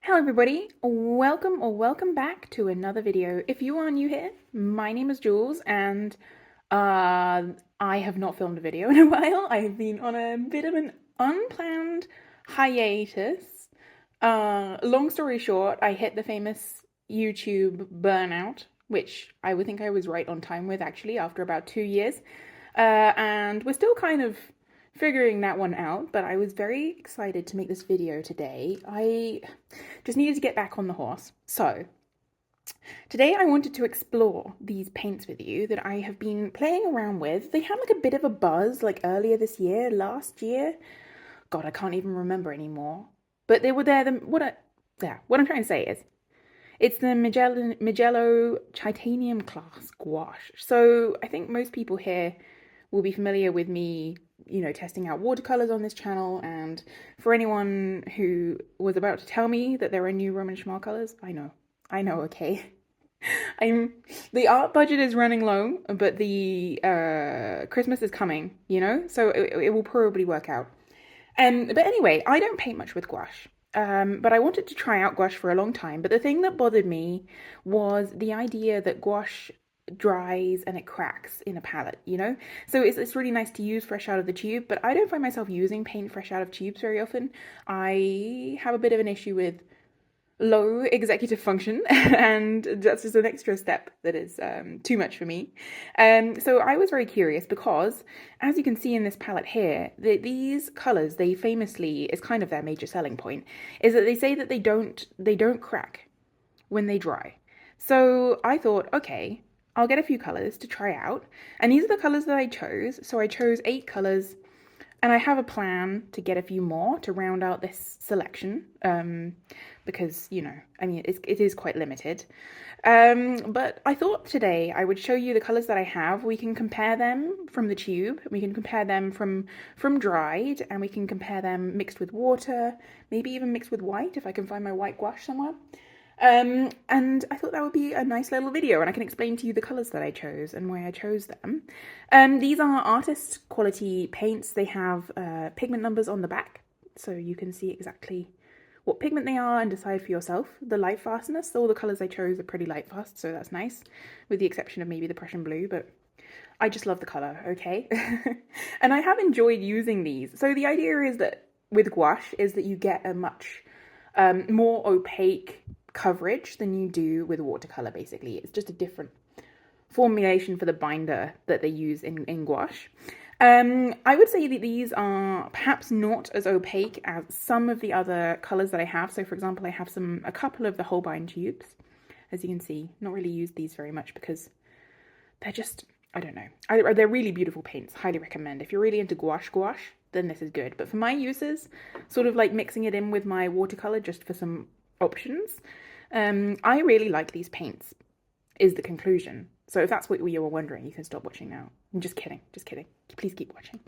Hello everybody, welcome or welcome back to another video. If you are new here, my name is Jules and I have not filmed a video in a while. I have been on a bit of an unplanned hiatus. Long story short, I hit the famous YouTube burnout, which I would think I was right on time with actually after about 2 years. And we're still kind of figuring that one out, but I was very excited to make this video today. I just needed to get back on the horse. So today I wanted to explore these paints with you that I have been playing around with. They had like a bit of a buzz like earlier this year, last year. God, I can't even remember anymore. But they were there. What I'm trying to say is it's the Mijello Titanium Class Gouache. So I think most people here will be familiar with me, testing out watercolors on this channel. And for anyone who was about to tell me that there are new Roman Schmal colors, I know, okay. The art budget is running low, but the Christmas is coming, so it will probably work out. But anyway, I don't paint much with gouache. But I wanted to try out gouache for a long time. But the thing that bothered me was the idea that gouache dries and it cracks in a palette, So it's really nice to use fresh out of the tube, but I don't find myself using paint fresh out of tubes very often. I have a bit of an issue with low executive function, and that's just an extra step that is too much for me. So I was very curious because, as you can see in this palette here, these colors, they famously, is kind of their major selling point, is that they say that they don't crack when they dry. So I thought, okay, I'll get a few colors to try out, and these are the colors that I chose. So I chose 8 colors, and I have a plan to get a few more to round out this selection, because, it is quite limited. But I thought today I would show you the colors that I have. We can compare them from the tube, we can compare them from dried, and we can compare them mixed with water, maybe even mixed with white if I can find my white gouache somewhere. And I thought that would be a nice little video, and I can explain to you the colours that I chose and why I chose them. These are artist quality paints. They have pigment numbers on the back, so you can see exactly what pigment they are and decide for yourself. The light fastness, all the colours I chose are pretty light fast, so that's nice, with the exception of maybe the Prussian blue, but I just love the colour, okay? And I have enjoyed using these. So the idea is that with gouache is that you get a much more opaque coverage than you do with watercolor. Basically, it's just a different formulation for the binder that they use in gouache. I would say that these are perhaps not as opaque as some of the other colors that I have. So for example, I have a couple of the Holbein tubes. As you can see, not really used these very much because they're just, I don't know. They're really beautiful paints. Highly recommend. If you're really into gouache, then this is good. But for my uses, sort of like mixing it in with my watercolor just for some options, I really like these paints, is the conclusion. So if that's what you were wondering, you can stop watching now. I'm just kidding. Please keep watching.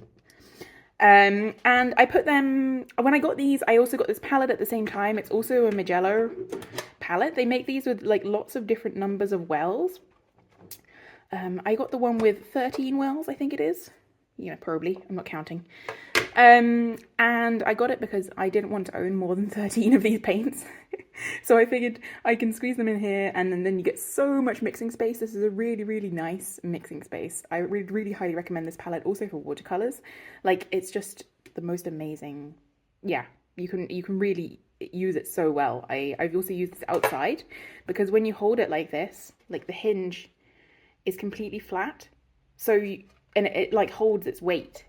And I put them, when I got these, I also got this palette at the same time. It's also a Mijello palette. They make these with like lots of different numbers of wells. I got the one with 13 wells, I think it is. Yeah, probably. I'm not counting. And I got it because I didn't want to own more than 13 of these paints. So I figured I can squeeze them in here, and then you get so much mixing space. This is a really, really nice mixing space. I really, really highly recommend this palette also for watercolors. Like, it's just the most amazing. Yeah, you can really use it so well. I've also used this outside because when you hold it like this, like the hinge is completely flat. So it like holds its weight.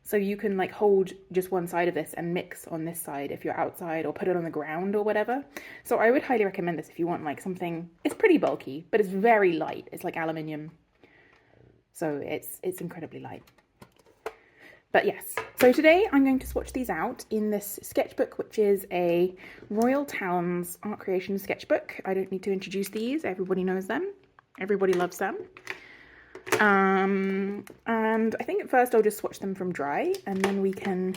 So you can like hold just one side of this and mix on this side if you're outside, or put it on the ground or whatever. So I would highly recommend this if you want like something, it's pretty bulky, but it's very light. It's like aluminium. So it's incredibly light. But yes, so today I'm going to swatch these out in this sketchbook, which is a Royal Towns Art Creation sketchbook. I don't need to introduce these. Everybody knows them. Everybody loves them. And I think at first I'll just swatch them from dry, and then we can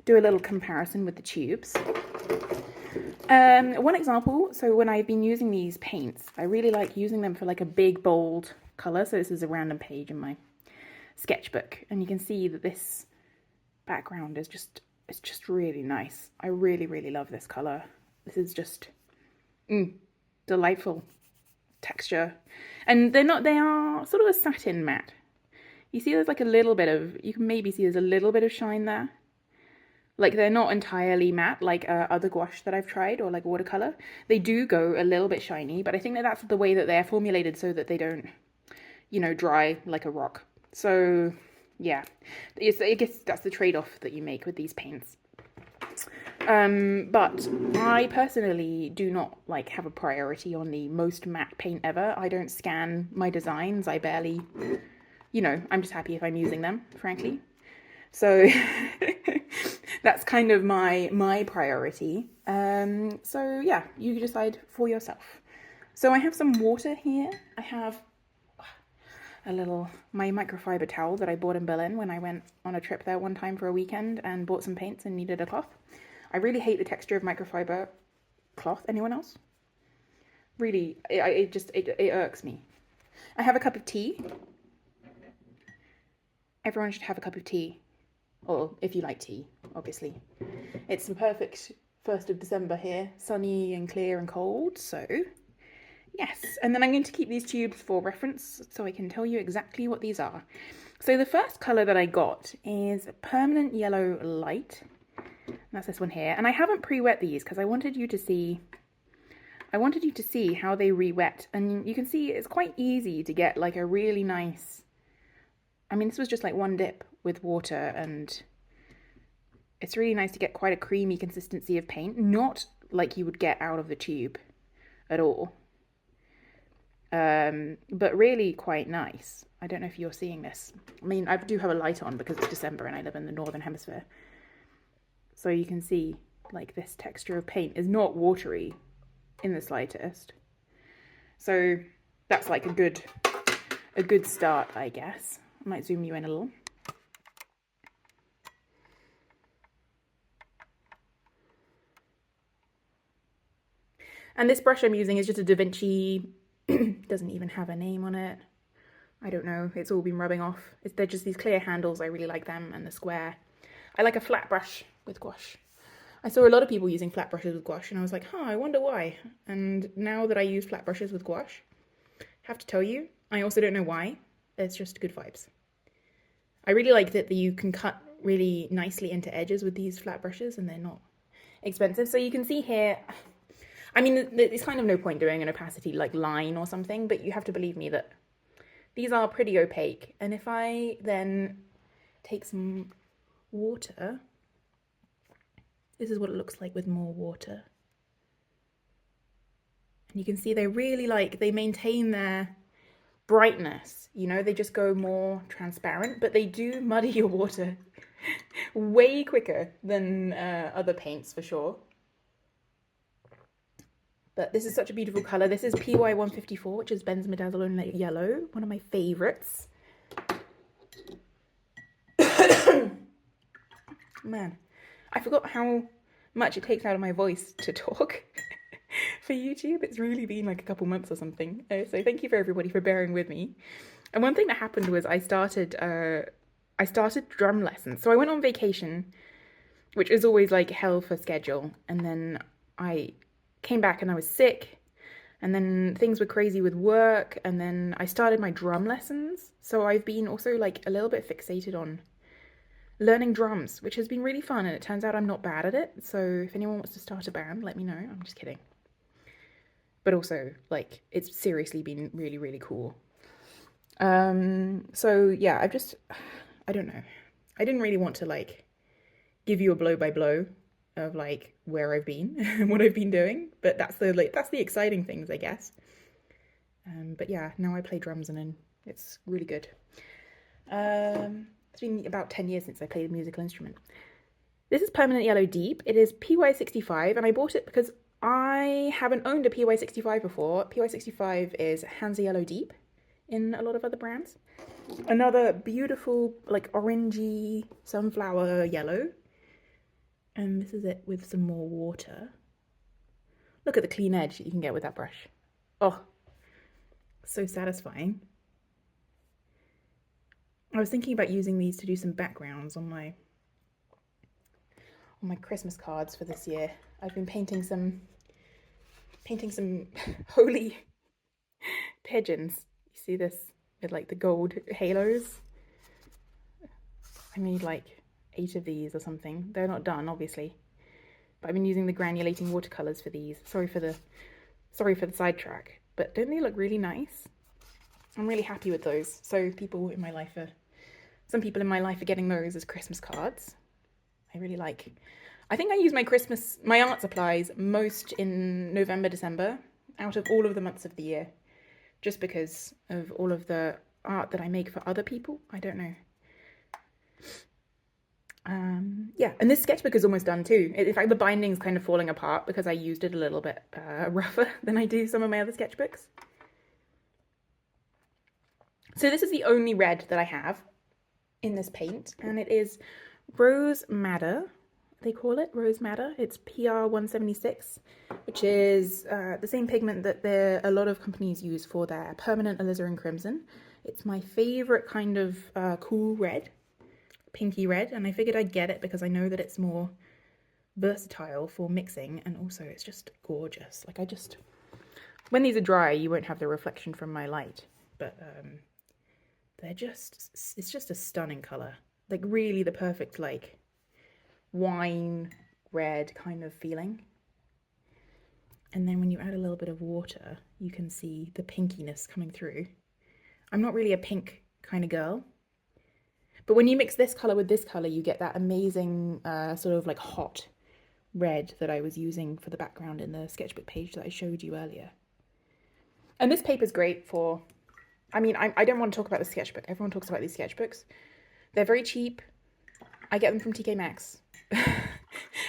do a little comparison with the tubes. One example, so when I've been using these paints, I really like using them for like a big bold color. So this is a random page in my sketchbook, and you can see that this background is it's just really nice. I really, really love this color. This is just delightful texture. And they are sort of a satin matte. You see there's like a little bit of, you can maybe see there's a little bit of shine there. Like they're not entirely matte like other gouache that I've tried, or like watercolor. They do go a little bit shiny, but I think that that's the way that they're formulated so that they don't, you know, dry like a rock. So yeah, I guess that's the trade-off that you make with these paints. But I personally do not like have a priority on the most matte paint ever. I don't scan my designs. I barely, you know, I'm just happy if I'm using them, frankly. So that's kind of my priority. So yeah, you decide for yourself. So I have some water here. I have my microfiber towel that I bought in Berlin when I went on a trip there one time for a weekend and bought some paints and needed a cloth. I really hate the texture of microfiber cloth. Anyone else? Really, it irks me. I have a cup of tea. Everyone should have a cup of tea. Or if you like tea, obviously. It's the perfect 1st of December here. Sunny and clear and cold, so yes. And then I'm going to keep these tubes for reference so I can tell you exactly what these are. So the first colour that I got is Permanent Yellow Light. That's this one here. And I haven't pre-wet these because I wanted you to see how they re-wet. And you can see it's quite easy to get like a really nice, I mean, this was just like one dip with water, and it's really nice to get quite a creamy consistency of paint, not like you would get out of the tube at all. But really quite nice. I don't know if you're seeing this. I mean, I do have a light on because it's December and I live in the Northern Hemisphere. So you can see like this texture of paint is not watery in the slightest. So that's like a good start, I guess. I might zoom you in a little. And this brush I'm using is just a Da Vinci, doesn't even have a name on it. I don't know, it's all been rubbing off. They're just these clear handles, I really like them, and the square. I like a flat brush with gouache. I saw a lot of people using flat brushes with gouache and I was like, I wonder why. And now that I use flat brushes with gouache, I have to tell you, I also don't know why. It's just good vibes. I really like that you can cut really nicely into edges with these flat brushes and they're not expensive. So you can see here, I mean, there's kind of no point doing an opacity like line or something, but you have to believe me that these are pretty opaque. And if I then take some water, this is what it looks like with more water. And you can see they really they maintain their brightness, you know, they just go more transparent, but they do muddy your water way quicker than other paints for sure. But this is such a beautiful color. This is PY154, which is Benzimidazole Yellow, one of my favorites. Man, I forgot how much it takes out of my voice to talk for YouTube. It's really been like a couple months or something. So thank you for everybody for bearing with me. And one thing that happened was I started drum lessons. So I went on vacation, which is always like hell for schedule. And then I came back and I was sick. And then things were crazy with work. And then I started my drum lessons. So I've been also like a little bit fixated on learning drums, which has been really fun. And it turns out I'm not bad at it. So if anyone wants to start a band, let me know. I'm just kidding. But also, like, it's seriously been really, really cool. So yeah, I don't know. I didn't really want to like give you a blow by blow of like where I've been and what I've been doing, but that's the exciting things, I guess. But yeah, now I play drums and it's really good. It's been about 10 years since I played a musical instrument. This is Permanent Yellow Deep. It is PY65, and I bought it because I haven't owned a PY65 before. PY65 is Hansa Yellow Deep in a lot of other brands. Another beautiful, like, orangey sunflower yellow. And this is it with some more water. Look at the clean edge that you can get with that brush. Oh, so satisfying. I was thinking about using these to do some backgrounds on my Christmas cards for this year. I've been painting some painting some holy pigeons. You see this with like the gold halos? I made like 8 of these or something. They're not done, obviously, but I've been using the granulating watercolors for these. Sorry for the sidetrack, but don't they look really nice? I'm really happy with those. So some people in my life are getting those as Christmas cards. I think I use my art supplies most in November, December, out of all of the months of the year, just because of all of the art that I make for other people. I don't know. Yeah, and this sketchbook is almost done too. In fact, the binding's kind of falling apart because I used it a little bit rougher than I do some of my other sketchbooks. So this is the only red that I have in this paint, and it is Rose Madder. They call it Rose Madder. It's PR 176, which is the same pigment that a lot of companies use for their permanent alizarin crimson. It's my favorite kind of cool red, pinky red, and I figured I'd get it because I know that it's more versatile for mixing, and also it's just gorgeous. Like, when these are dry, you won't have the reflection from my light, but it's just a stunning color. Like, really the perfect, like, wine red kind of feeling. And then when you add a little bit of water, you can see the pinkiness coming through. I'm not really a pink kind of girl, but when you mix this color with this color, you get that amazing sort of like hot red that I was using for the background in the sketchbook page that I showed you earlier. And this paper is great for, I mean, I don't want to talk about the sketchbook. Everyone talks about these sketchbooks. They're very cheap. I get them from TK Maxx.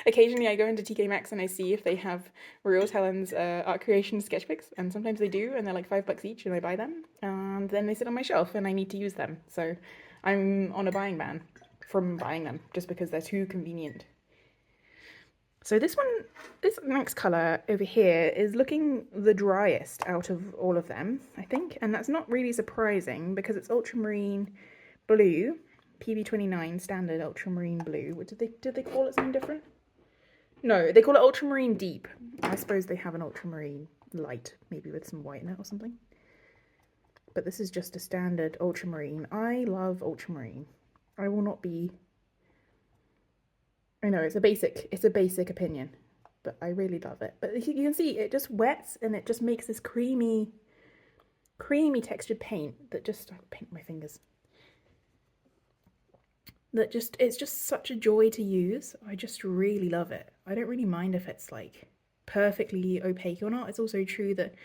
Occasionally I go into TK Maxx and I see if they have Real Helen's art creation sketchbooks, and sometimes they do, and they're like $5 each, and I buy them, and then they sit on my shelf and I need to use them. So I'm on a buying ban from buying them just because they're too convenient. So this next color over here is looking the driest out of all of them, I think, and that's not really surprising because it's ultramarine blue. PB29 standard ultramarine blue. What did they call it something different? No, they call it ultramarine deep. I suppose they have an ultramarine light, maybe with some white in it or something. But this is just a standard ultramarine. I love ultramarine. I will not be. I know it's a basic opinion, but I really love it. But you can see it just wets and it just makes this creamy textured paint that just, I'll paint my fingers. It's just such a joy to use. I just really love it. I don't really mind if it's like perfectly opaque or not. It's also true that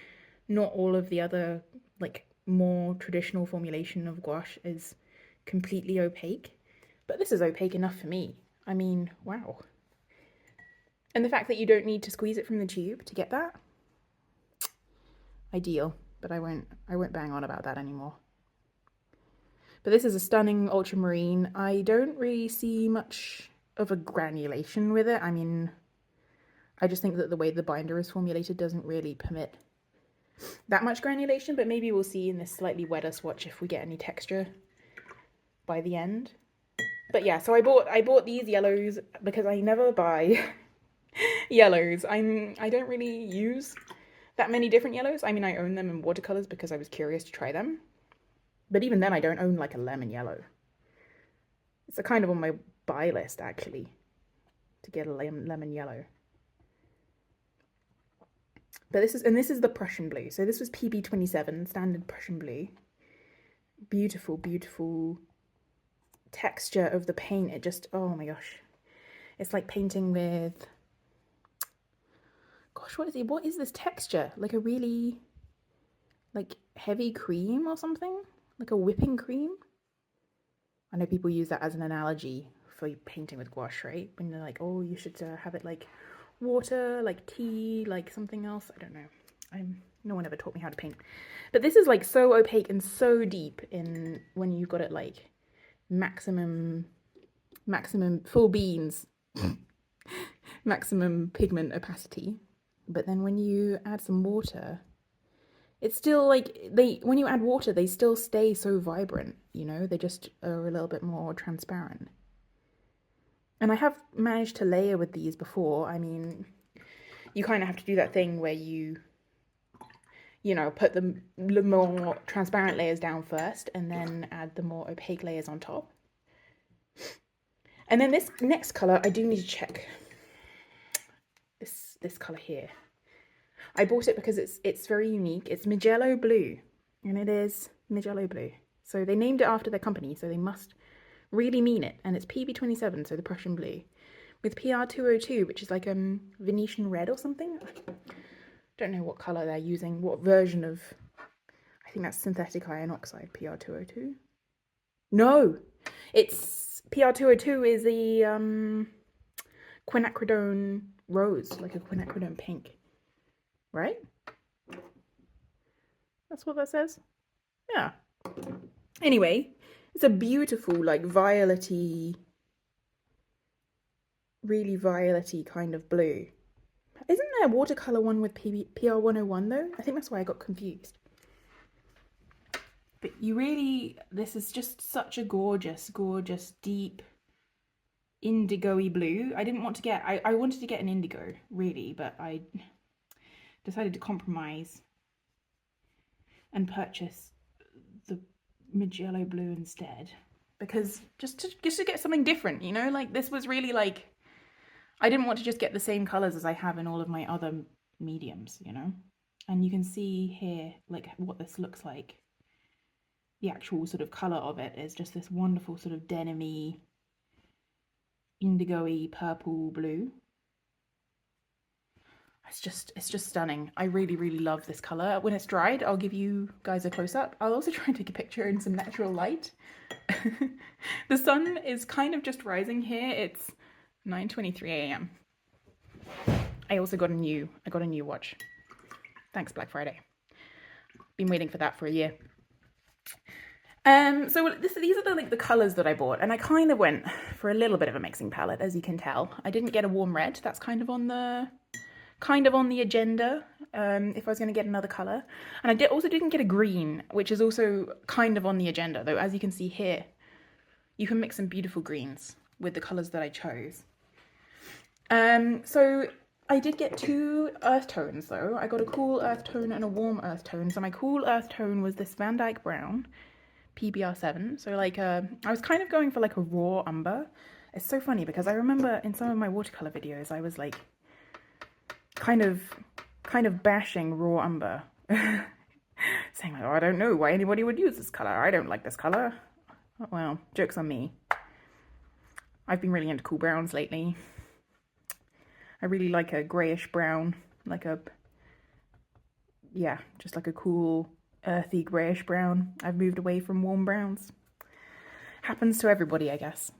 not all of the other like more traditional formulation of gouache is completely opaque, but this is opaque enough for me. I mean, wow. And the fact that you don't need to squeeze it from the tube to get that, ideal, but I won't bang on about that anymore. But this is a stunning ultramarine. I don't really see much of a granulation with it. I mean, I just think that the way the binder is formulated doesn't really permit that much granulation, but maybe we'll see in this slightly wetter swatch if we get any texture by the end. But yeah, so I bought these yellows because I never buy yellows. I don't really use that many different yellows. I mean, I own them in watercolors because I was curious to try them. But even then, I don't own like a lemon yellow. It's a kind of on my buy list, actually, to get a lemon yellow. But this is the Prussian blue. So this was PB27, standard Prussian blue. Beautiful, beautiful texture of the paint. It just, oh my gosh. It's like painting with, gosh, what is this texture? Like a really, like heavy cream or something? Like a whipping cream? I know people use that as an analogy for painting with gouache, right? When they're like, oh, you should have it like water, like tea, like something else. I don't know. No one ever taught me how to paint. But this is like so opaque and so deep in when you've got it like maximum full beans, maximum pigment opacity. But then when you add some water, it's still like when you add water, they still stay so vibrant, you know, they just are a little bit more transparent. And I have managed to layer with these before. I mean, you kind of have to do that thing where you know, put the more transparent layers down first and then add the more opaque layers on top. And then this next color, I do need to check this color here. I bought it because it's very unique. It's Mijello blue, and it is Mijello blue. So they named it after their company, so they must really mean it. And it's PB27, so the Prussian blue, with PR202, which is like Venetian red or something. Don't know what color they're using, what version of, I think that's synthetic iron oxide, PR202. No, it's PR202 is the quinacridone rose, like a quinacridone pink, right? That's what that says. Yeah. Anyway, it's a beautiful, like violet-y, really violet-y kind of blue. Isn't there a watercolor one with PR101 though? I think that's why I got confused. But you really, this is just such a gorgeous, gorgeous, deep, indigo-y blue. I didn't want to get, I wanted to get an indigo, really, but I decided to compromise and purchase the Mijello blue instead. Because just to get something different, you know? Like, this was really like, I didn't want to just get the same colors as I have in all of my other mediums, you know? And you can see here, like, what this looks like. The actual sort of color of it is just this wonderful sort of denim-y, indigo-y purple blue. It's just stunning. I really, really love this color. When it's dried, I'll give you guys a close-up. I'll also try and take a picture in some natural light. The sun is kind of just rising here. It's 9:23 a.m. I also got a new watch. Thanks, Black Friday. Been waiting for that for a year. So these are the colors that I bought, and I kind of went for a little bit of a mixing palette, as you can tell. I didn't get a warm red. That's kind of on the agenda, if I was going to get another color. And I also didn't get a green, which is also kind of on the agenda, though. As you can see here, you can mix some beautiful greens with the colors that I chose. So I did get two earth tones, though. I got a cool earth tone and a warm earth tone. So my cool earth tone was this Van Dyke Brown, PBR7. So like, I was kind of going for like a raw umber. It's so funny because I remember in some of my watercolor videos, I was like, kind of bashing raw umber, saying like, oh, I don't know why anybody would use this color. I don't like this color. Well, joke's on me. I've been really into cool browns lately. I really like a grayish brown, like a, yeah, just like a cool earthy grayish brown. I've moved away from warm browns. Happens to everybody, I guess.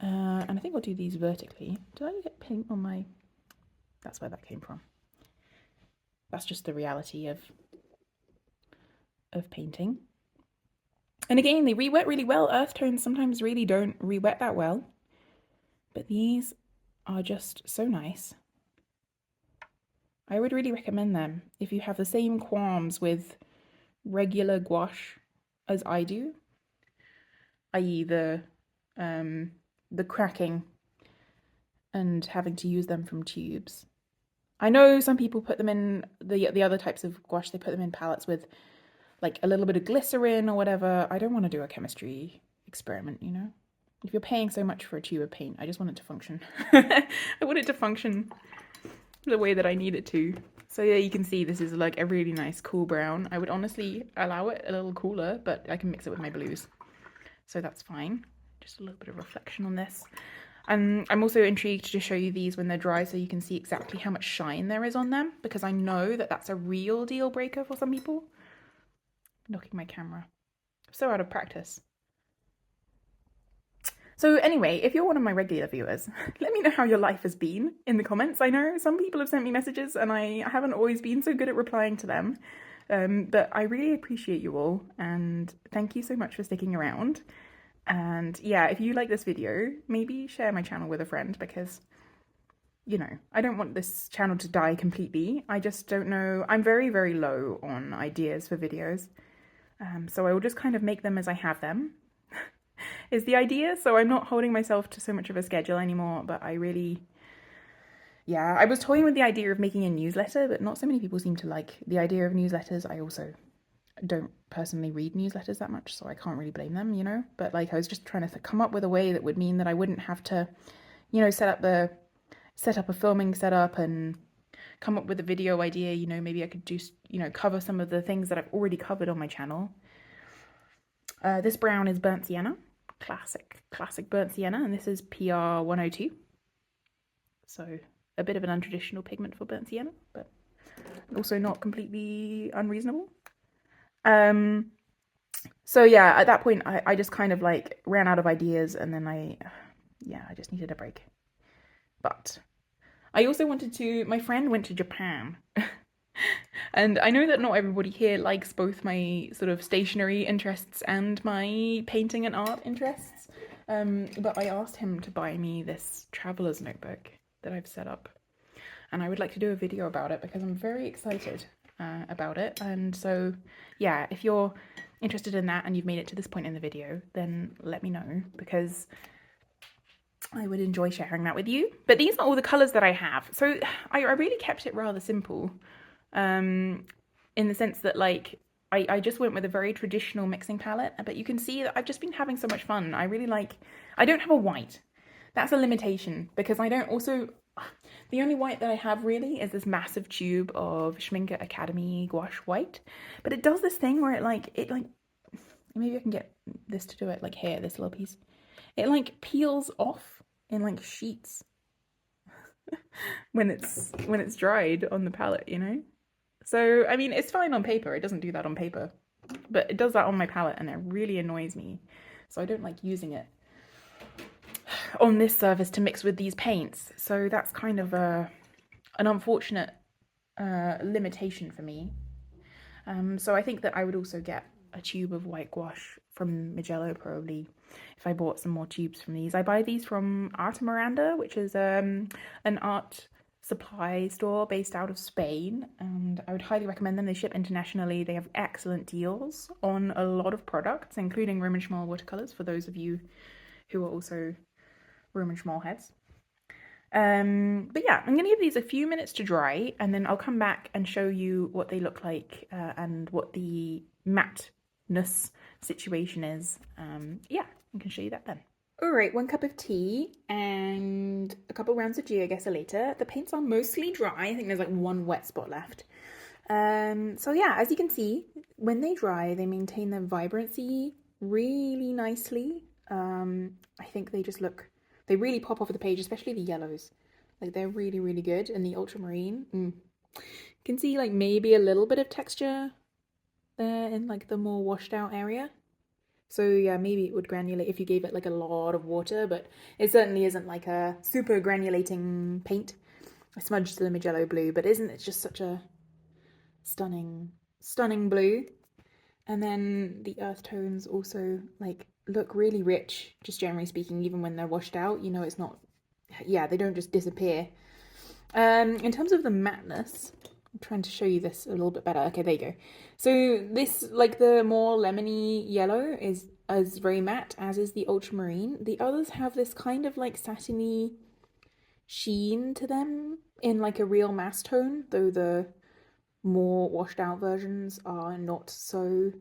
And I think I'll do these vertically. Did I get paint on my... That's where that came from. That's just the reality of painting. And again, they re-wet really well. Earth tones sometimes really don't re-wet that well. But these are just so nice. I would really recommend them if you have the same qualms with regular gouache as I do, i.e. the cracking and having to use them from tubes. I know some people put them in the other types of gouache, they put them in palettes with like a little bit of glycerin or whatever. I don't want to do a chemistry experiment, you know? If you're paying so much for a tube of paint, I just want it to function. I want it to function the way that I need it to. So yeah, you can see this is like a really nice cool brown. I would honestly allow it a little cooler, but I can mix it with my blues. So that's fine. Just a little bit of reflection on this. I'm also intrigued to show you these when they're dry so you can see exactly how much shine there is on them, because I know that that's a real deal breaker for some people. Knocking my camera. I'm so out of practice. So anyway, if you're one of my regular viewers, let me know how your life has been in the comments. I know some people have sent me messages and I haven't always been so good at replying to them, but I really appreciate you all and thank you so much for sticking around. And yeah, if you like this video, maybe share my channel with a friend because, you know, I don't want this channel to die completely. I just don't know. I'm very, very low on ideas for videos. So I will just kind of make them as I have them. Is the idea, so I'm not holding myself to so much of a schedule anymore, but I really yeah, I was toying with the idea of making a newsletter, but not so many people seem to like the idea of newsletters. I also don't personally read newsletters that much, so I can't really blame them, you know? But like I was just trying to come up with a way that would mean that I wouldn't have to, you know, set up a filming setup and come up with a video idea, you know, maybe I could just, you know, cover some of the things that I've already covered on my channel. This brown is burnt sienna, classic burnt sienna, and this is PR 102. So a bit of an untraditional pigment for burnt sienna, but also not completely unreasonable. So yeah, at that point, I just kind of like ran out of ideas, and then I just needed a break. But I also wanted to, my friend went to Japan. And I know that not everybody here likes both my sort of stationery interests and my painting and art interests. But I asked him to buy me this traveler's notebook that I've set up. And I would like to do a video about it because I'm very excited about it. And so, yeah, if you're interested in that and you've made it to this point in the video, then let me know because I would enjoy sharing that with you. But these are all the colours that I have. So I really kept it rather simple in the sense that like I just went with a very traditional mixing palette, but you can see that I've just been having so much fun. I really like, I don't have a white. That's a limitation because I don't also, the only white that I have really is this massive tube of Schmincke Academy gouache white. But it does this thing where it like, maybe I can get this to do it like here, this little piece. It like peels off in like sheets when it's dried on the palette, you know? So, I mean, it's fine on paper. It doesn't do that on paper, but it does that on my palette and it really annoys me. So I don't like using it on this surface to mix with these paints. So that's kind of an unfortunate limitation for me. So I think that I would also get a tube of white gouache from Mijello probably if I bought some more tubes from these. I buy these from Art Miranda, which is an art supply store based out of Spain, and I would highly recommend them. They ship internationally. They have excellent deals on a lot of products, including Roman Schmal watercolors for those of you who are also Roman Schmal heads. But yeah, I'm gonna give these a few minutes to dry and then I'll come back and show you what they look like and what the matteness situation is. Yeah, I can show you that then. All right, 1 cup of tea and a couple rounds of geogesser later. The paints are mostly dry. I think there's like one wet spot left. So yeah, as you can see, when they dry, they maintain their vibrancy really nicely. I think they just look, they really pop off of the page, especially the yellows. Like they're really, really good. And the ultramarine, you can see like maybe a little bit of texture there in like the more washed out area. So yeah, maybe it would granulate if you gave it like a lot of water, but it certainly isn't like a super granulating paint. I smudged the Mijello blue, but isn't it just such a stunning, stunning blue? And then the earth tones also like look really rich, just generally speaking, even when they're washed out, you know, it's not, yeah, they don't just disappear. In terms of the matteness, I'm trying to show you this a little bit better. Okay, there you go. So this, like the more lemony yellow is very matte, as is the ultramarine. The others have this kind of like satiny sheen to them in like a real mass tone, though the more washed out versions are not so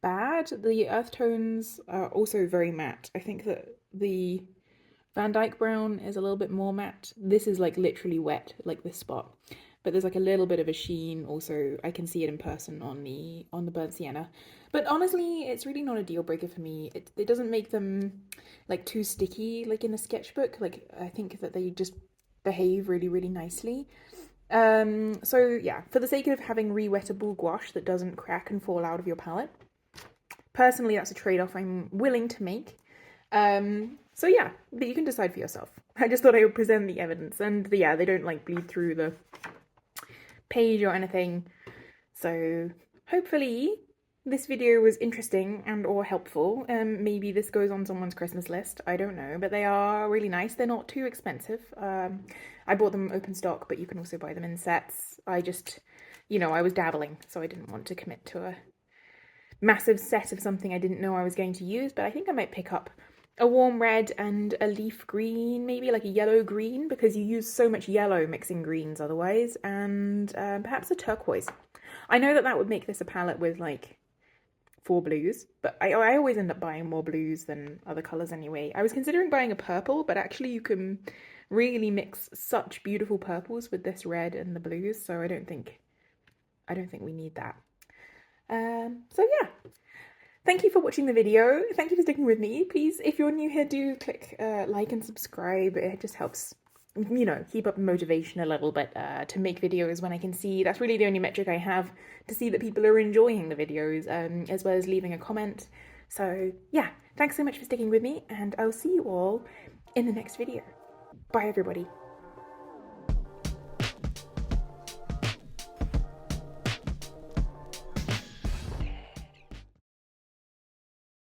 bad. The earth tones are also very matte. I think that the Van Dyke brown is a little bit more matte. This is like literally wet, like this spot. But there's like a little bit of a sheen also. I can see it in person on the burnt sienna. But honestly, it's really not a deal breaker for me. It doesn't make them like too sticky like in a sketchbook. Like I think that they just behave really, really nicely. So yeah, for the sake of having re-wettable gouache that doesn't crack and fall out of your palette, personally that's a trade-off I'm willing to make. So yeah, but you can decide for yourself. I just thought I would present the evidence, and yeah, they don't like bleed through the page or anything. So hopefully this video was interesting and or helpful. Maybe this goes on someone's Christmas list, I don't know, but they are really nice. They're not too expensive. I bought them open stock, but you can also buy them in sets. I just, you know, I was dabbling, so I didn't want to commit to a massive set of something I didn't know I was going to use, but I think I might pick up a warm red and a leaf green, maybe like a yellow green, because you use so much yellow mixing greens otherwise, and perhaps a turquoise. I know that that would make this a palette with like 4 blues, but I always end up buying more blues than other colours anyway. I was considering buying a purple, but actually you can really mix such beautiful purples with this red and the blues, so I don't think we need that. So yeah. Thank you for watching the video. Thank you for sticking with me. Please, if you're new here, do click like and subscribe. It just helps, you know, keep up motivation a little bit to make videos when I can see. That's really the only metric I have to see that people are enjoying the videos, as well as leaving a comment. So yeah, thanks so much for sticking with me, and I'll see you all in the next video. Bye, everybody.